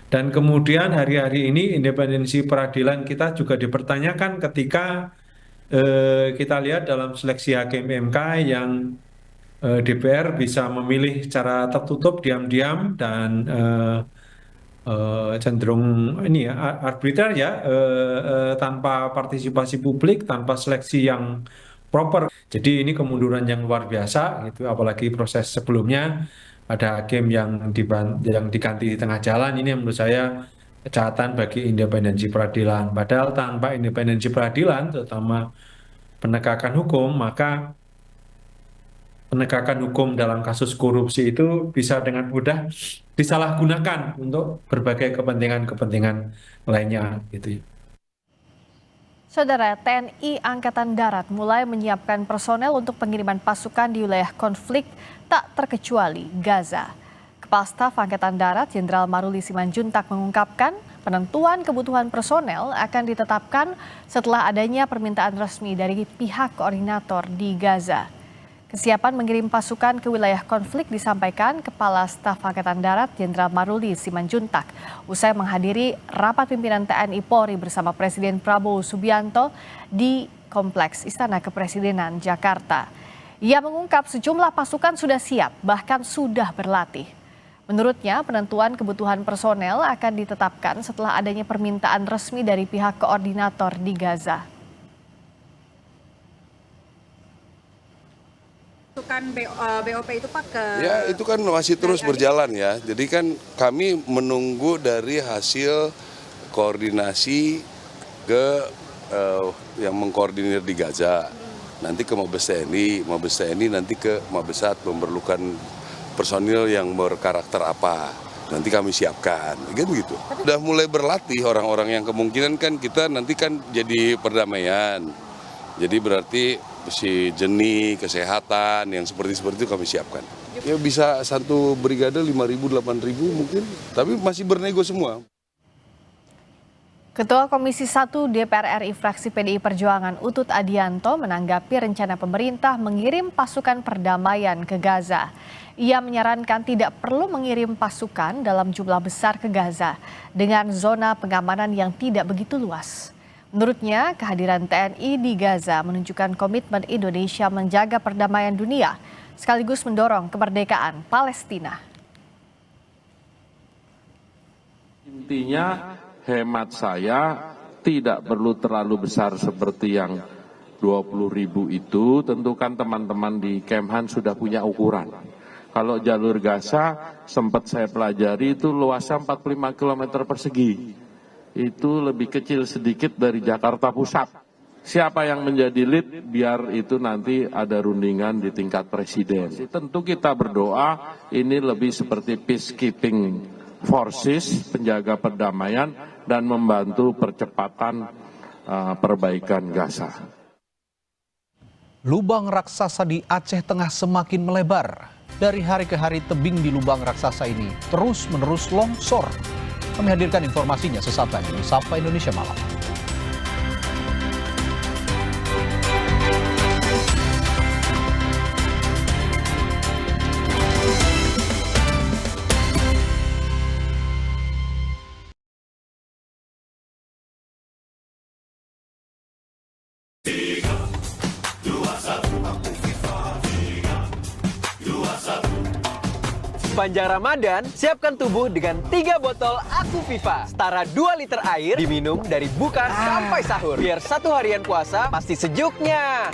Dan kemudian hari-hari ini independensi peradilan kita juga dipertanyakan ketika kita lihat dalam seleksi hakim MK yang DPR bisa memilih secara tertutup, diam-diam dan cenderung ini ya arbiter ya, tanpa partisipasi publik, tanpa seleksi yang proper. Jadi ini kemunduran yang luar biasa gitu, apalagi proses sebelumnya ada hakim yang diganti di tengah jalan. Ini yang menurut saya kejahatan bagi independensi peradilan. Padahal tanpa independensi peradilan, terutama penegakan hukum, maka penegakan hukum dalam kasus korupsi itu bisa dengan mudah disalahgunakan untuk berbagai kepentingan-kepentingan lainnya gitu ya. Saudara, TNI Angkatan Darat mulai menyiapkan personel untuk pengiriman pasukan di wilayah konflik tak terkecuali Gaza. Kepala Staf Angkatan Darat Jenderal Maruli Simanjuntak mengungkapkan penentuan kebutuhan personel akan ditetapkan setelah adanya permintaan resmi dari pihak koordinator di Gaza. Kesiapan mengirim pasukan ke wilayah konflik disampaikan Kepala Staf Angkatan Darat Jenderal Maruli Simanjuntak usai menghadiri rapat pimpinan TNI Polri bersama Presiden Prabowo Subianto di Kompleks Istana Kepresidenan Jakarta. Ia mengungkap sejumlah pasukan sudah siap, bahkan sudah berlatih. Menurutnya, penentuan kebutuhan personel akan ditetapkan setelah adanya permintaan resmi dari pihak koordinator di Gaza. Masukan BOP itu Pak ke... Ya itu kan masih terus berjalan ya. Jadi kan kami menunggu dari hasil koordinasi ke yang mengkoordinir di Gaza. Nanti ke Mabes TNI nanti ke Mabesat memerlukan personil yang berkarakter apa. Nanti kami siapkan, gitu begitu. Udah mulai berlatih orang-orang yang kemungkinan kan kita nanti kan jadi perdamaian. Jadi berarti si jenis, kesehatan, yang seperti itu kami siapkan. Ya bisa satu brigade 5.000, 8.000 mungkin, tapi masih bernego semua. Ketua Komisi 1 DPR RI fraksi PDI Perjuangan Utut Adianto menanggapi rencana pemerintah mengirim pasukan perdamaian ke Gaza. Ia menyarankan tidak perlu mengirim pasukan dalam jumlah besar ke Gaza dengan zona pengamanan yang tidak begitu luas. Menurutnya, kehadiran TNI di Gaza menunjukkan komitmen Indonesia menjaga perdamaian dunia, sekaligus mendorong kemerdekaan Palestina. Intinya, hemat saya tidak perlu terlalu besar seperti yang 20.000 itu. Tentukan teman-teman di Kemhan sudah punya ukuran. Kalau jalur Gaza sempat saya pelajari itu luasnya 45 km persegi. Itu lebih kecil sedikit dari Jakarta Pusat. Siapa yang menjadi lead, biar itu nanti ada rundingan di tingkat presiden. Tentu kita berdoa ini lebih seperti peacekeeping forces, penjaga perdamaian, dan membantu percepatan perbaikan Gaza. Lubang raksasa di Aceh Tengah semakin melebar. Dari hari ke hari tebing di lubang raksasa ini terus-menerus longsor. Kami hadirkan informasinya sesaat lagi di Sapa Indonesia Malam. Sepanjang Ramadan, siapkan tubuh dengan 3 botol Aku Viva. Setara 2 liter air diminum dari buka sampai sahur. Biar satu harian puasa pasti sejuknya.